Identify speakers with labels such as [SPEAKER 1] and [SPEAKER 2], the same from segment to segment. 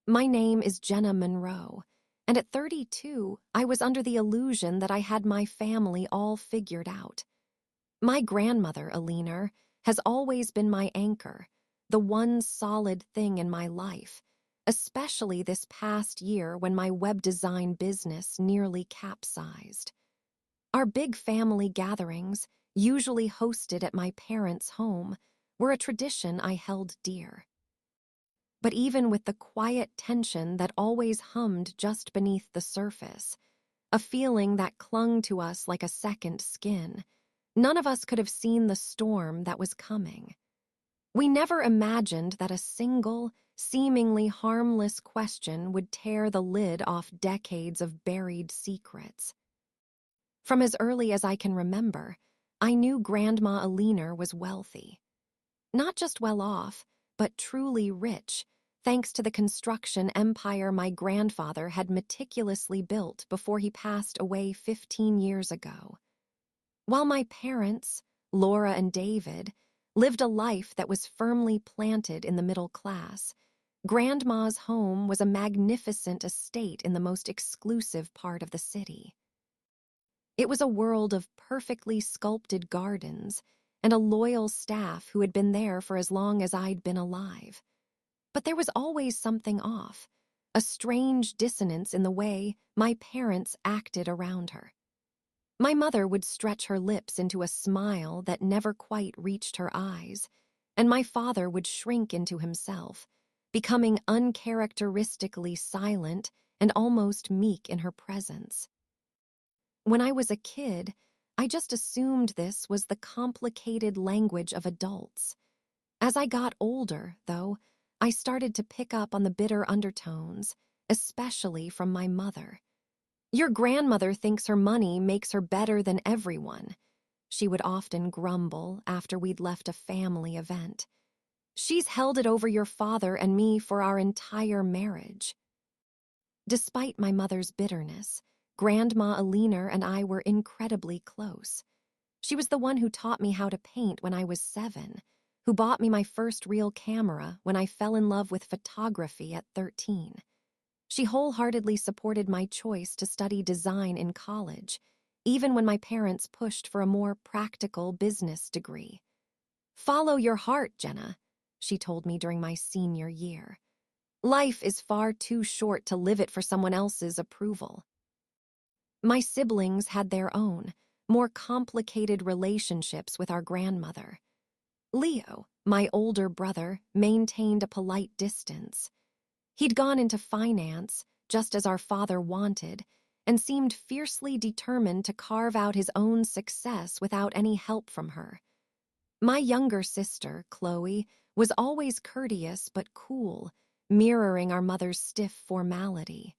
[SPEAKER 1] My name is Jenna Monroe, and at 32, I was under the illusion that I had my family all figured out. My grandmother, Alina, has always been my anchor, the one solid thing in my life, especially this past year when my web design business nearly capsized. Our big family gatherings, usually hosted at my parents' home, were a tradition I held dear. But even with the quiet tension that always hummed just beneath the surface, a feeling that clung to us like a second skin, none of us could have seen the storm that was coming. We never imagined that a single, seemingly harmless question would tear the lid off decades of buried secrets. From as early as I can remember, I knew Grandma Alina was wealthy. Not just well off, but truly rich, thanks to the construction empire my grandfather had meticulously built before he passed away 15 years ago. While my parents, Laura and David, lived a life that was firmly planted in the middle class, Grandma's home was a magnificent estate in the most exclusive part of the city. It was a world of perfectly sculpted gardens and a loyal staff who had been there for as long as I'd been alive. But there was always something off, a strange dissonance in the way my parents acted around her. My mother would stretch her lips into a smile that never quite reached her eyes, and my father would shrink into himself, becoming uncharacteristically silent and almost meek in her presence. When I was a kid, I just assumed this was the complicated language of adults. As I got older, though, I started to pick up on the bitter undertones, especially from my mother. "Your grandmother thinks her money makes her better than everyone," she would often grumble after we'd left a family event. "She's held it over your father and me for our entire marriage." Despite my mother's bitterness, Grandma Alina and I were incredibly close. She was the one who taught me how to paint when I was 7, who bought me my first real camera when I fell in love with photography at 13. She wholeheartedly supported my choice to study design in college, even when my parents pushed for a more practical business degree. "Follow your heart, Jenna," she told me during my senior year. "Life is far too short to live it for someone else's approval." My siblings had their own, more complicated relationships with our grandmother. Leo, my older brother, maintained a polite distance. He'd gone into finance, just as our father wanted, and seemed fiercely determined to carve out his own success without any help from her. My younger sister, Chloe, was always courteous but cool, mirroring our mother's stiff formality.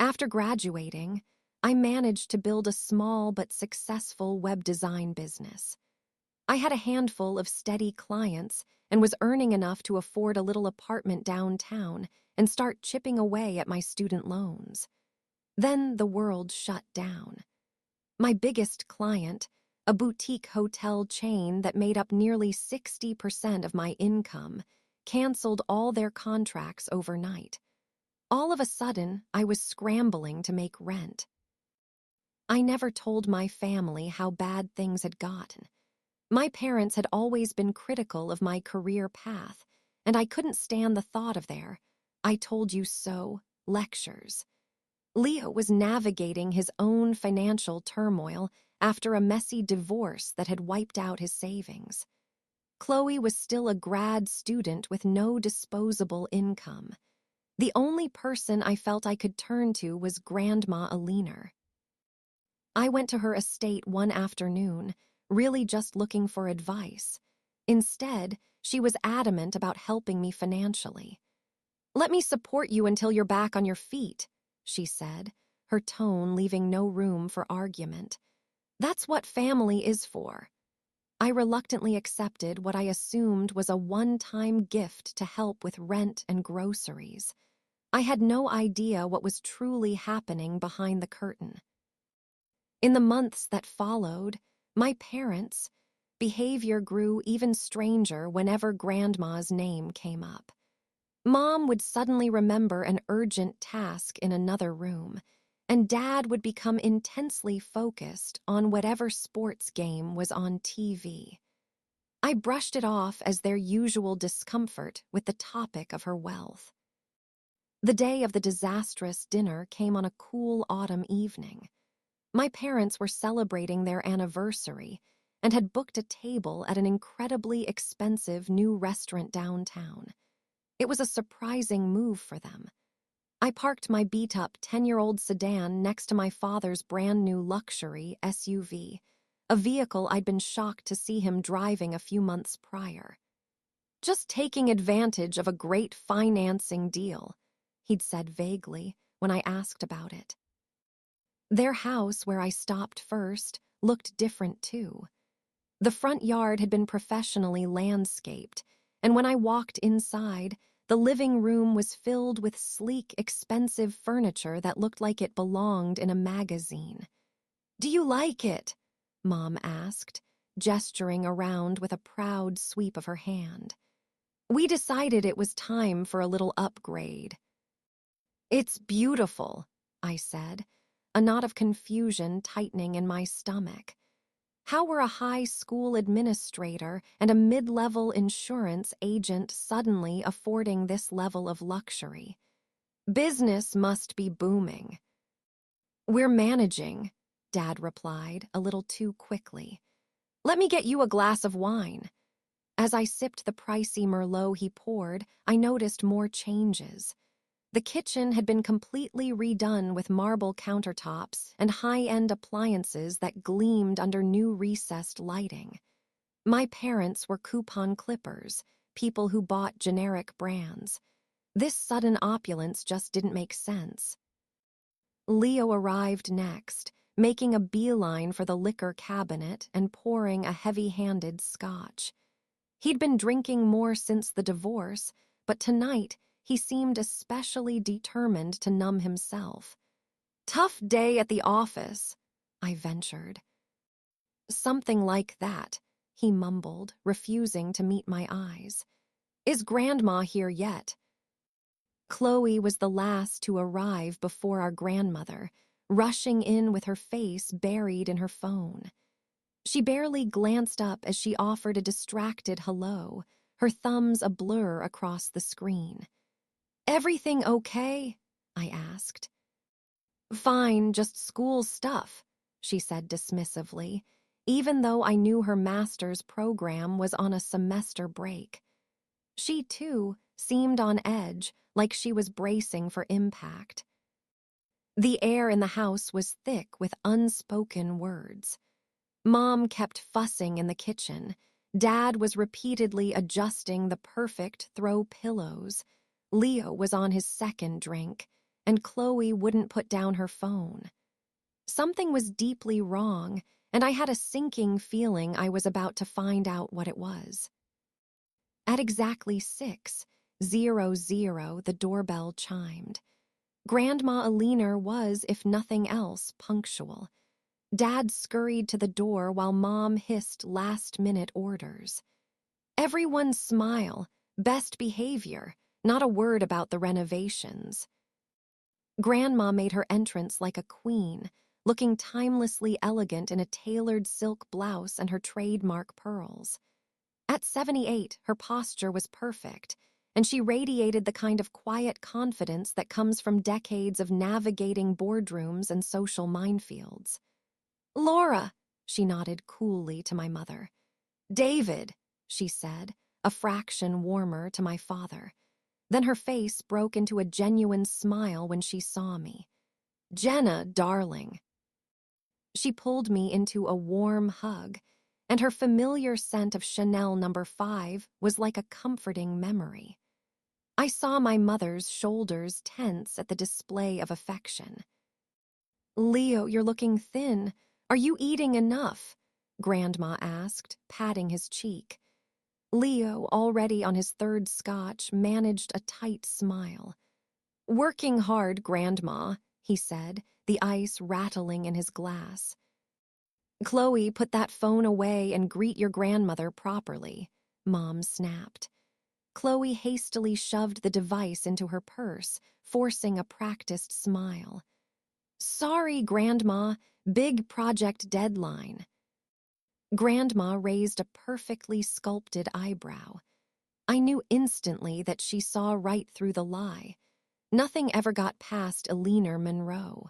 [SPEAKER 1] After graduating, I managed to build a small but successful web design business. I had a handful of steady clients and was earning enough to afford a little apartment downtown and start chipping away at my student loans. Then the world shut down. My biggest client, a boutique hotel chain that made up nearly 60% of my income, canceled all their contracts overnight. All of a sudden, I was scrambling to make rent. I never told my family how bad things had gotten. My parents had always been critical of my career path, and I couldn't stand the thought of their "I told you so" lectures. Leo was navigating his own financial turmoil after a messy divorce that had wiped out his savings. Chloe was still a grad student with no disposable income. The only person I felt I could turn to was Grandma Alina. I went to her estate one afternoon, really just looking for advice. Instead, she was adamant about helping me financially. "Let me support you until you're back on your feet," she said, her tone leaving no room for argument. "That's what family is for." I reluctantly accepted what I assumed was a one-time gift to help with rent and groceries. I had no idea what was truly happening behind the curtain. In the months that followed, my parents' behavior grew even stranger whenever Grandma's name came up. Mom would suddenly remember an urgent task in another room, and Dad would become intensely focused on whatever sports game was on TV. I brushed it off as their usual discomfort with the topic of her wealth. The day of the disastrous dinner came on a cool autumn evening. My parents were celebrating their anniversary and had booked a table at an incredibly expensive new restaurant downtown. It was a surprising move for them. I parked my beat-up 10-year-old sedan next to my father's brand-new luxury SUV, a vehicle I'd been shocked to see him driving a few months prior. "Just taking advantage of a great financing deal," he'd said vaguely when I asked about it. Their house, where I stopped first, looked different too. The front yard had been professionally landscaped, and when I walked inside, the living room was filled with sleek, expensive furniture that looked like it belonged in a magazine. "Do you like it?" Mom asked, gesturing around with a proud sweep of her hand. "We decided it was time for a little upgrade." "It's beautiful," I said, a knot of confusion tightening in my stomach. How were a high school administrator and a mid-level insurance agent suddenly affording this level of luxury? "Business must be booming." "We're managing," Dad replied, a little too quickly. "Let me get you a glass of wine." As I sipped the pricey Merlot he poured, I noticed more changes. The kitchen had been completely redone with marble countertops and high-end appliances that gleamed under new recessed lighting. My parents were coupon clippers, people who bought generic brands. This sudden opulence just didn't make sense. Leo arrived next, making a beeline for the liquor cabinet and pouring a heavy-handed scotch. He'd been drinking more since the divorce, but tonight he seemed especially determined to numb himself. "Tough day at the office," I ventured. "Something like that," he mumbled, refusing to meet my eyes. "Is Grandma here yet?" Chloe was the last to arrive before our grandmother, rushing in with her face buried in her phone. She barely glanced up as she offered a distracted hello, her thumbs a blur across the screen. "Everything okay?" I asked. "Fine, just school stuff," she said dismissively, even though I knew her master's program was on a semester break. She, too, seemed on edge, like she was bracing for impact. The air in the house was thick with unspoken words. Mom kept fussing in the kitchen. Dad was repeatedly adjusting the perfect throw pillows. Leo was on his second drink, and Chloe wouldn't put down her phone. Something was deeply wrong, and I had a sinking feeling I was about to find out what it was. At exactly 6:00, the doorbell chimed. Grandma Aliner was, if nothing else, punctual. Dad scurried to the door while Mom hissed last-minute orders. "Everyone smile, best behavior, not a word about the renovations." Grandma made her entrance like a queen, looking timelessly elegant in a tailored silk blouse and her trademark pearls. At 78, her posture was perfect, and she radiated the kind of quiet confidence that comes from decades of navigating boardrooms and social minefields. "Laura," she nodded coolly to my mother. "David," she said, a fraction warmer to my father. Then her face broke into a genuine smile when she saw me. "Jenna, darling." She pulled me into a warm hug, and her familiar scent of Chanel No. 5 was like a comforting memory. I saw my mother's shoulders tense at the display of affection. "Leo, you're looking thin. Are you eating enough?" Grandma asked, patting his cheek. Leo, already on his third scotch, managed a tight smile. "Working hard, Grandma," he said, the ice rattling in his glass. "Chloe, put that phone away and greet your grandmother properly," Mom snapped. Chloe hastily shoved the device into her purse, forcing a practiced smile. Sorry, Grandma, big project deadline. Grandma raised a perfectly sculpted eyebrow. I knew instantly that she saw right through the lie. Nothing ever got past Eleanor Monroe.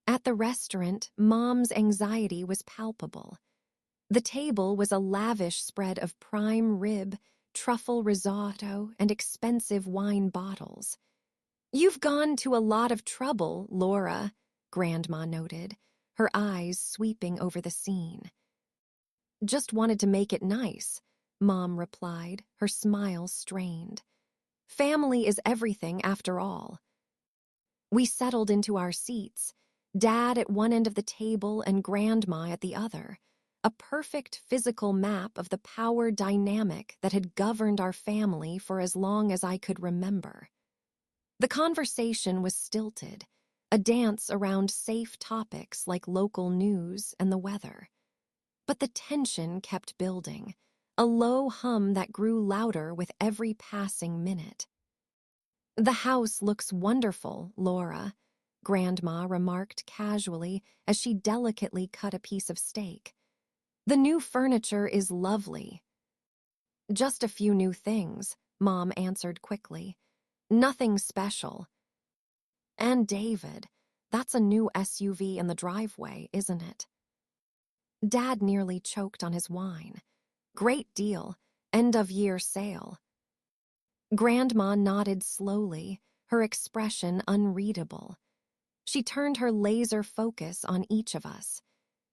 [SPEAKER 1] At the restaurant, Mom's anxiety was palpable. The table was a lavish spread of prime rib, truffle risotto, and expensive wine bottles. You've gone to a lot of trouble, Laura, Grandma noted, her eyes sweeping over the scene. Just wanted to make it nice, Mom replied, her smile strained. Family is everything after all. We settled into our seats, Dad at one end of the table and Grandma at the other, a perfect physical map of the power dynamic that had governed our family for as long as I could remember. The conversation was stilted, a dance around safe topics like local news and the weather. But the tension kept building, a low hum that grew louder with every passing minute. The house looks wonderful, Laura, Grandma remarked casually as she delicately cut a piece of steak. The new furniture is lovely. Just a few new things, Mom answered quickly. Nothing special. And David, that's a new SUV in the driveway, isn't it? Dad nearly choked on his wine. Great deal, end-of-year sale. Grandma nodded slowly, her expression unreadable. She turned her laser focus on each of us.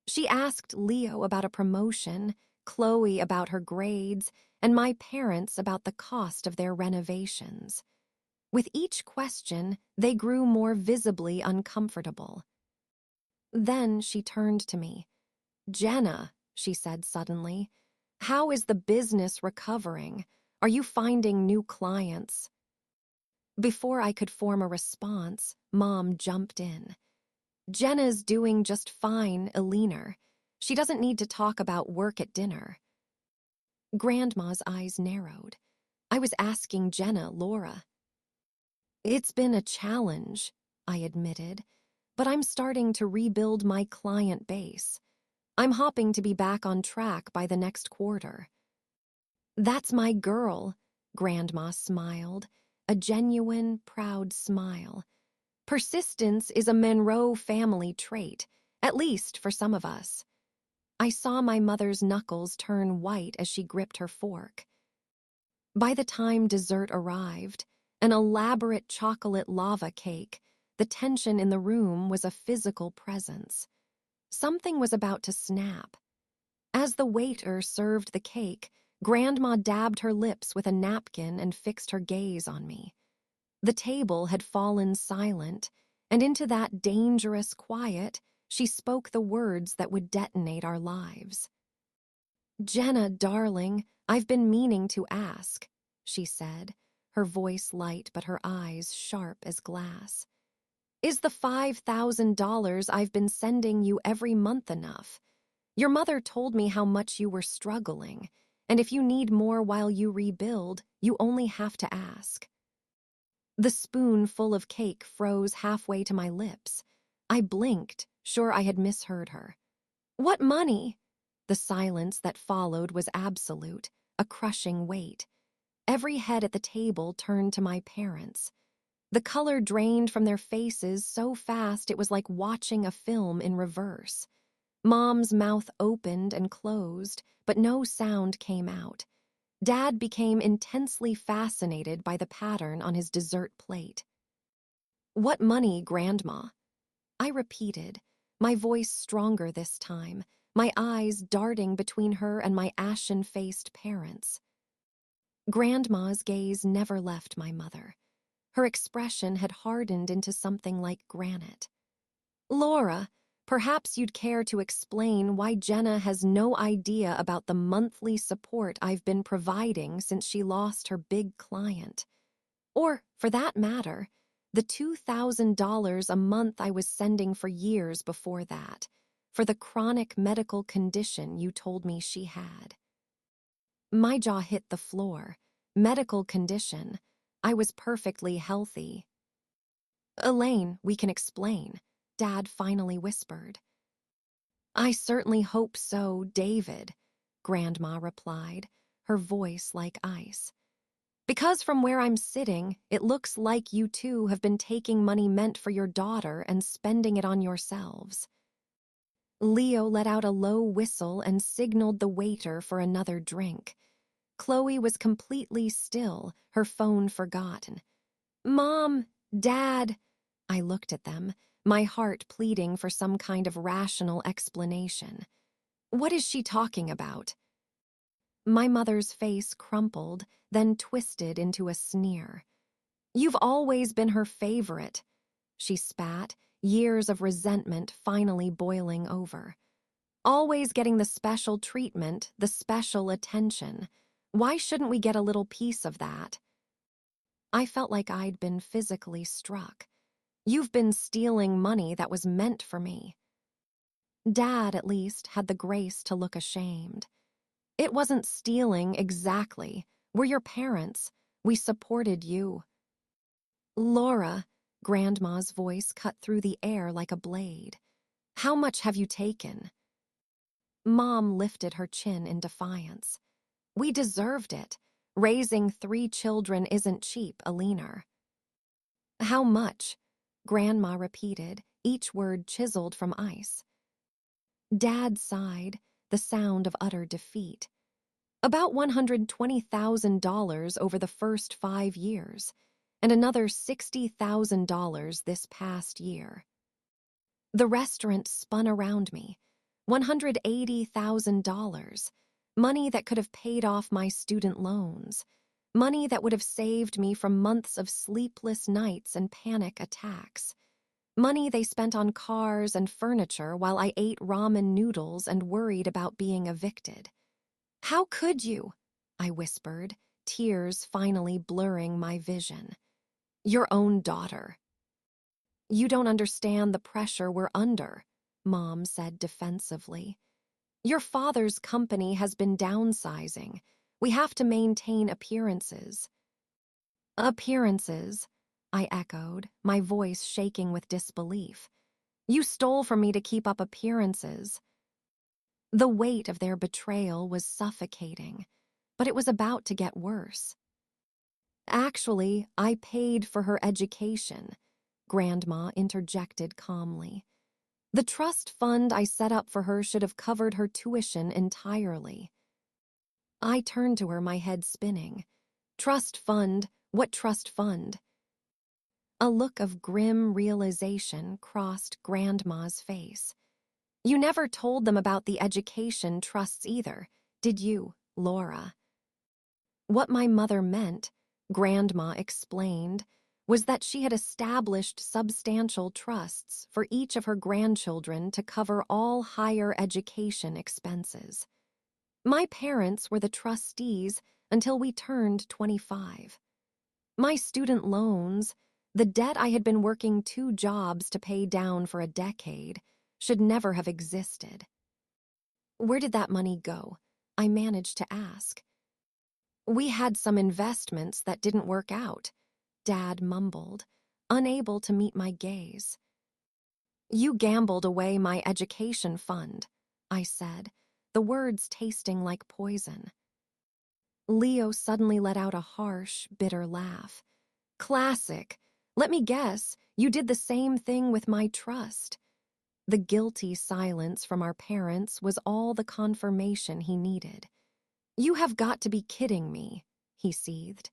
[SPEAKER 1] She asked Leo about a promotion, Chloe about her grades, and my parents about the cost of their renovations. With each question, they grew more visibly uncomfortable. Then she turned to me. Jenna, she said suddenly, how is the business recovering? Are you finding new clients? Before I could form a response, Mom jumped in. Jenna's doing just fine, Eleanor. She doesn't need to talk about work at dinner. Grandma's eyes narrowed. I was asking Jenna, Laura. It's been a challenge, I admitted, but I'm starting to rebuild my client base. I'm hoping to be back on track by the next quarter. That's my girl, Grandma smiled, a genuine, proud smile. Persistence is a Monroe family trait, at least for some of us. I saw my mother's knuckles turn white as she gripped her fork. By the time dessert arrived, an elaborate chocolate lava cake, the tension in the room was a physical presence. Something was about to snap. As the waiter served the cake, Grandma dabbed her lips with a napkin and fixed her gaze on me. The table had fallen silent, and into that dangerous quiet, she spoke the words that would detonate our lives. Jenna, darling, I've been meaning to ask, she said, her voice light but her eyes sharp as glass. Is the $5,000 I've been sending you every month enough? Your mother told me how much you were struggling, and if you need more while you rebuild, you only have to ask. The spoon full of cake froze halfway to my lips. I blinked, sure I had misheard her. What money? The silence that followed was absolute, a crushing weight. Every head at the table turned to my parents. The color drained from their faces so fast it was like watching a film in reverse. Mom's mouth opened and closed, but no sound came out. Dad became intensely fascinated by the pattern on his dessert plate. What money, Grandma? I repeated, my voice stronger this time, my eyes darting between her and my ashen-faced parents. Grandma's gaze never left my mother. Her expression had hardened into something like granite. Laura, perhaps you'd care to explain why Jenna has no idea about the monthly support I've been providing since she lost her big client. Or, for that matter, the $2,000 a month I was sending for years before that, for the chronic medical condition you told me she had. My jaw hit the floor. medical condition. I was perfectly healthy. Elaine, we can explain, Dad finally whispered. I certainly hope so, David, Grandma replied, her voice like ice. Because from where I'm sitting, it looks like you two have been taking money meant for your daughter and spending it on yourselves. Leo let out a low whistle and signaled the waiter for another drink. Chloe was completely still, her phone forgotten. Mom, Dad, I looked at them, my heart pleading for some kind of rational explanation. What is she talking about? My mother's face crumpled, then twisted into a sneer. You've always been her favorite, she spat, years of resentment finally boiling over. Always getting the special treatment, the special attention. Why shouldn't we get a little piece of that? I felt like I'd been physically struck. You've been stealing money that was meant for me. Dad, at least, had the grace to look ashamed. It wasn't stealing exactly. We're your parents. We supported you. Laura, Grandma's voice cut through the air like a blade. How much have you taken? Mom lifted her chin in defiance. We deserved it. Raising 3 children isn't cheap, Alina. How much? Grandma repeated, each word chiseled from ice. Dad sighed, the sound of utter defeat. About $120,000 over the first 5 years, and another $60,000 this past year. The restaurant spun around me. $180,000. Money that could have paid off my student loans. Money that would have saved me from months of sleepless nights and panic attacks. Money they spent on cars and furniture while I ate ramen noodles and worried about being evicted. How could you? I whispered, tears finally blurring my vision. Your own daughter. You don't understand the pressure we're under, Mom said defensively. Your father's company has been downsizing. We have to maintain appearances. Appearances, I echoed, my voice shaking with disbelief. You stole from me to keep up appearances. The weight of their betrayal was suffocating, but it was about to get worse. Actually, I paid for her education, Grandma interjected calmly. The trust fund I set up for her should have covered her tuition entirely. I turned to her, my head spinning. Trust fund? What trust fund? A look of grim realization crossed Grandma's face. You never told them about the education trusts either, did you, Laura? What my mother meant, Grandma explained, was that she had established substantial trusts for each of her grandchildren to cover all higher education expenses. My parents were the trustees until we turned 25. My student loans, the debt I had been working 2 jobs to pay down for a decade, should never have existed. Where did that money go? I managed to ask. We had some investments that didn't work out, Dad mumbled, unable to meet my gaze. You gambled away my education fund, I said, the words tasting like poison. Leo suddenly let out a harsh, bitter laugh. Classic. Let me guess, you did the same thing with my trust. The guilty silence from our parents was all the confirmation he needed. You have got to be kidding me, he seethed.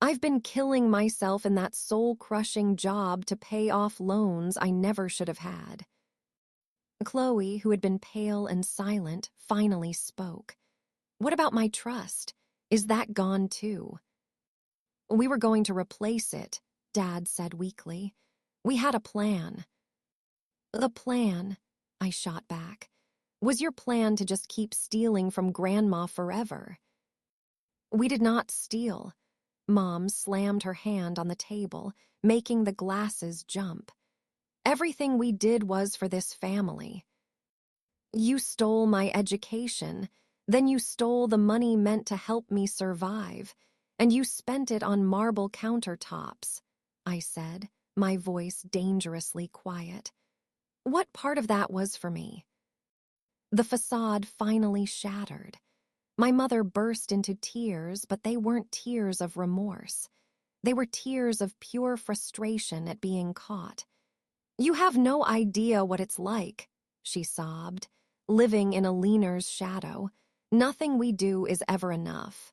[SPEAKER 1] I've been killing myself in that soul-crushing job to pay off loans I never should have had. Chloe, who had been pale and silent, finally spoke. What about my trust? Is that gone too? We were going to replace it, Dad said weakly. We had a plan. The plan, I shot back, was your plan to just keep stealing from Grandma forever. We did not steal. Mom slammed her hand on the table, making the glasses jump. Everything we did was for this family. You stole my education, then you stole the money meant to help me survive, And you spent it on marble countertops, I said, my voice dangerously quiet. What part of that was for me? The facade finally shattered. My mother burst into tears, but they weren't tears of remorse. They were tears of pure frustration at being caught. You have no idea what it's like, she sobbed, living in Aliner's shadow. Nothing we do is ever enough.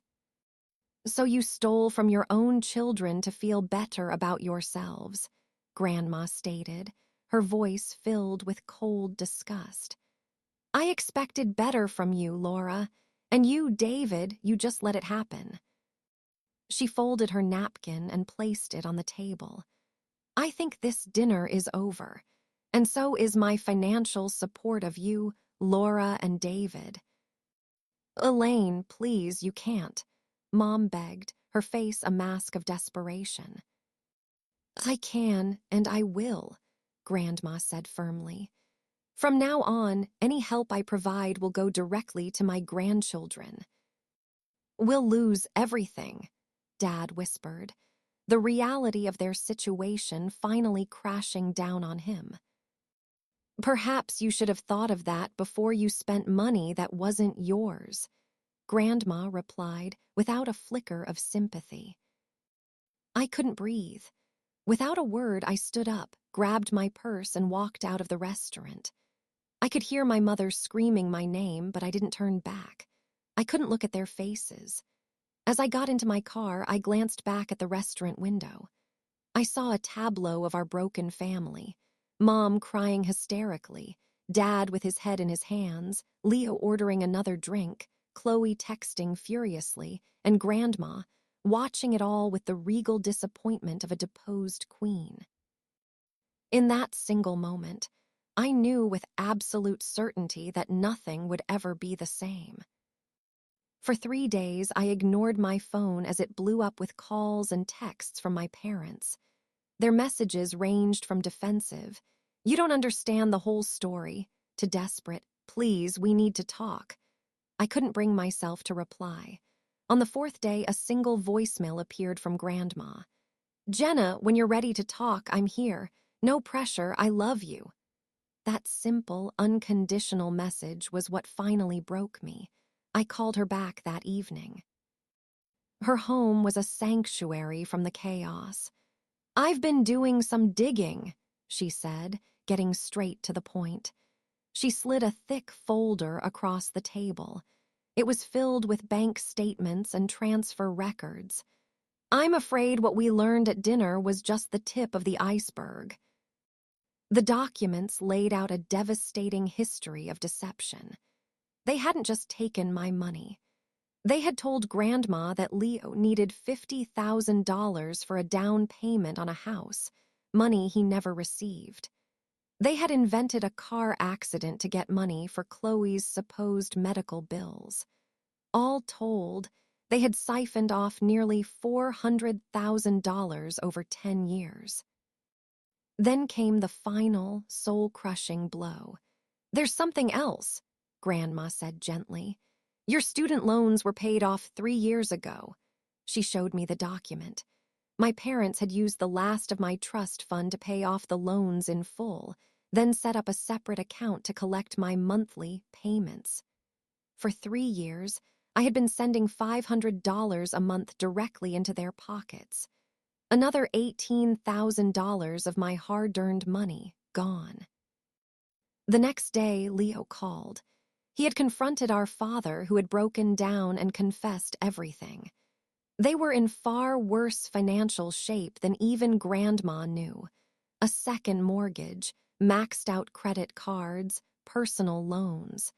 [SPEAKER 1] So you stole from your own children to feel better about yourselves, Grandma stated, her voice filled with cold disgust. I expected better from you, Laura, and you, David, you just let it happen. She folded her napkin and placed it on the table. I think this dinner is over, and so is my financial support of you, Laura and David. Elaine, please, you can't, Mom begged, her face a mask of desperation. I can, and I will, Grandma said firmly. From now on, any help I provide will go directly to my grandchildren. We'll lose everything, Dad whispered, the reality of their situation finally crashing down on him. Perhaps you should have thought of that before you spent money that wasn't yours, Grandma replied without a flicker of sympathy. I couldn't breathe. Without a word, I stood up, grabbed my purse, and walked out of the restaurant. I could hear my mother screaming my name, but I didn't turn back. I couldn't look at their faces. As I got into my car, I glanced back at the restaurant window. I saw a tableau of our broken family. Mom crying hysterically, Dad with his head in his hands, Leo ordering another drink, Chloe texting furiously, and Grandma watching it all with the regal disappointment of a deposed queen. In that single moment, I knew with absolute certainty that nothing would ever be the same. For 3 days, I ignored my phone as it blew up with calls and texts from my parents. Their messages ranged from defensive, "You don't understand the whole story," to desperate, "Please, we need to talk." I couldn't bring myself to reply. On the 4th day, a single voicemail appeared from Grandma. "Jenna, when you're ready to talk, I'm here. No pressure, I love you." That simple, unconditional message was what finally broke me. I called her back that evening. Her home was a sanctuary from the chaos. "I've been doing some digging," she said, getting straight to the point. She slid a thick folder across the table. It was filled with bank statements and transfer records. "I'm afraid what we learned at dinner was just the tip of the iceberg." The documents laid out a devastating history of deception. They hadn't just taken my money. They had told Grandma that Leo needed $50,000 for a down payment on a house, money he never received. They had invented a car accident to get money for Chloe's supposed medical bills. All told, they had siphoned off nearly $400,000 over 10 years. Then came the final, soul-crushing blow. "There's something else," Grandma said gently. "Your student loans were paid off 3 years ago." She showed me the document. My parents had used the last of my trust fund to pay off the loans in full, then set up a separate account to collect my monthly payments. For 3 years, I had been sending $500 a month directly into their pockets. Another $18,000 of my hard-earned money gone. The next day, Leo called. He had confronted our father, who had broken down and confessed everything. They were in far worse financial shape than even Grandma knew. A second mortgage, maxed-out credit cards, personal loans.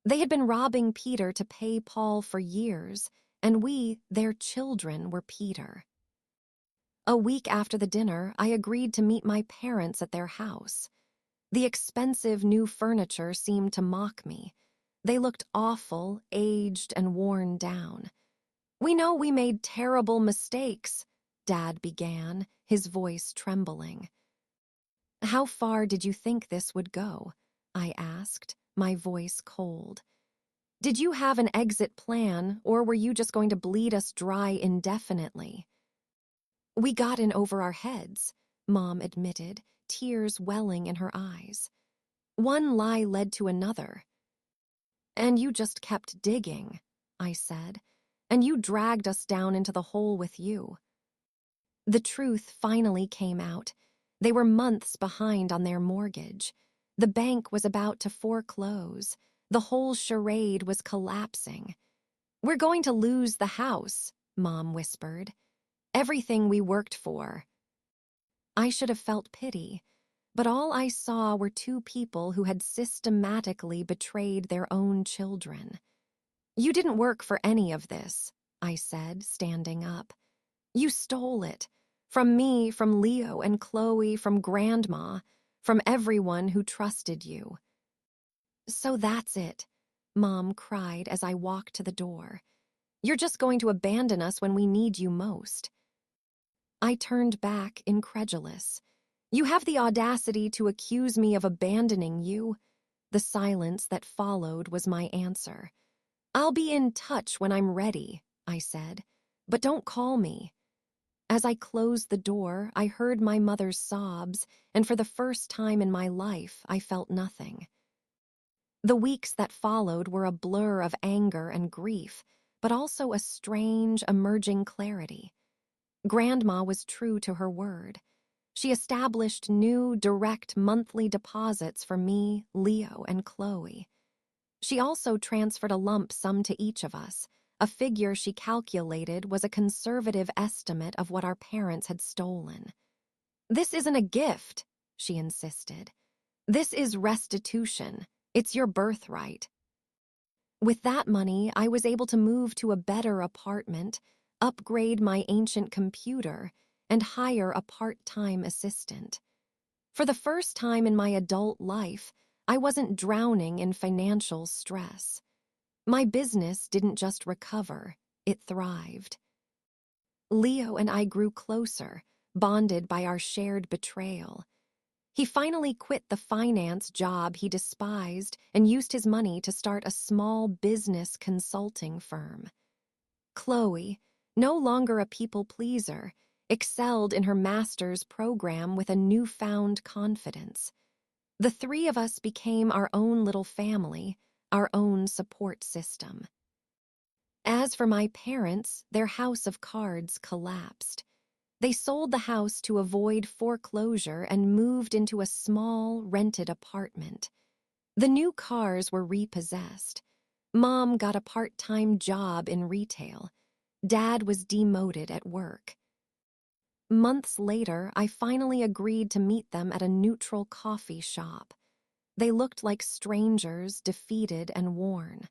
[SPEAKER 1] They had been robbing Peter to pay Paul for years, and we, their children, were Peter. A week after the dinner, I agreed to meet my parents at their house. The expensive new furniture seemed to mock me. They looked awful, aged, and worn down. "We know we made terrible mistakes," Dad began, his voice trembling. "How far did you think this would go?" I asked, my voice cold. Did you have an exit plan, or were you just going to bleed us dry indefinitely? We got in over our heads, Mom admitted, tears welling in her eyes. One lie led to another. And you just kept digging, I said, and you dragged us down into the hole with you. The truth finally came out. They were months behind on their mortgage. The bank was about to foreclose. The whole charade was collapsing. We're going to lose the house, Mom whispered. Everything we worked for. I should have felt pity, but all I saw were two people who had systematically betrayed their own children. You didn't work for any of this, I said, standing up. You stole it. From me, from Leo and Chloe, from Grandma, from everyone who trusted you. So that's it, Mom cried as I walked to the door. You're just going to abandon us when we need you most. I turned back, incredulous. You have the audacity to accuse me of abandoning you? The silence that followed was my answer. I'll be in touch when I'm ready, I said, but don't call me. As I closed the door, I heard my mother's sobs, and for the first time in my life, I felt nothing. The weeks that followed were a blur of anger and grief, but also a strange, emerging clarity. Grandma was true to her word. She established new, direct monthly deposits for me, Leo, and Chloe. She also transferred a lump sum to each of us. A figure she calculated was a conservative estimate of what our parents had stolen. This isn't a gift, she insisted. This is restitution. It's your birthright. With that money, I was able to move to a better apartment, upgrade my ancient computer, and hire a part-time assistant. For the first time in my adult life, I wasn't drowning in financial stress. My business didn't just recover, it thrived. Leo and I grew closer, bonded by our shared betrayal. He finally quit the finance job he despised and used his money to start a small business consulting firm. Chloe, no longer a people pleaser, excelled in her master's program with a newfound confidence. The three of us became our own little family, our own support system. As for my parents, their house of cards collapsed. They sold the house to avoid foreclosure and moved into a small, rented apartment. The new cars were repossessed. Mom got a part-time job in retail. Dad was demoted at work. Months later, I finally agreed to meet them at a neutral coffee shop. They looked like strangers, defeated and worn.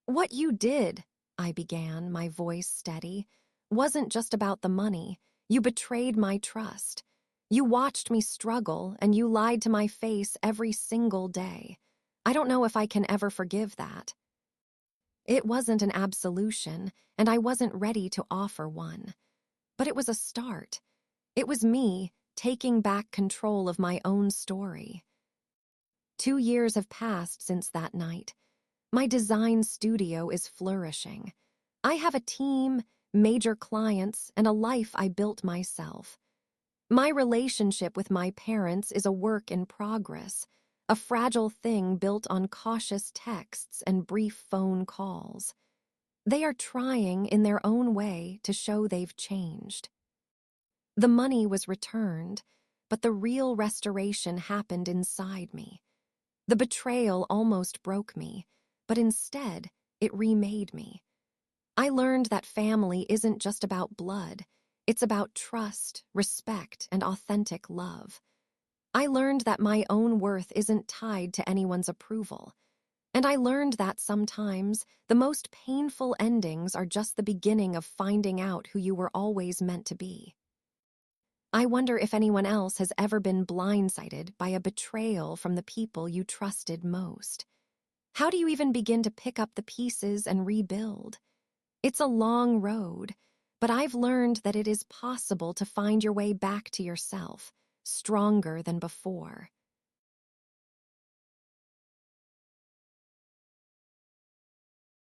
[SPEAKER 1] What you did, I began, my voice steady, wasn't just about the money. You betrayed my trust. You watched me struggle, and you lied to my face every single day. I don't know if I can ever forgive that. It wasn't an absolution, and I wasn't ready to offer one. But it was a start. It was me taking back control of my own story. 2 years have passed since that night. My design studio is flourishing. I have a team, major clients, and a life I built myself. My relationship with my parents is a work in progress, a fragile thing built on cautious texts and brief phone calls. They are trying, in their own way, to show they've changed. The money was returned, but the real restoration happened inside me. The betrayal almost broke me, but instead, it remade me. I learned that family isn't just about blood. It's about trust, respect, and authentic love. I learned that my own worth isn't tied to anyone's approval. And I learned that sometimes the most painful endings are just the beginning of finding out who you were always meant to be. I wonder if anyone else has ever been blindsided by a betrayal from the people you trusted most. How do you even begin to pick up the pieces and rebuild? It's a long road, but I've learned that it is possible to find your way back to yourself, stronger than before.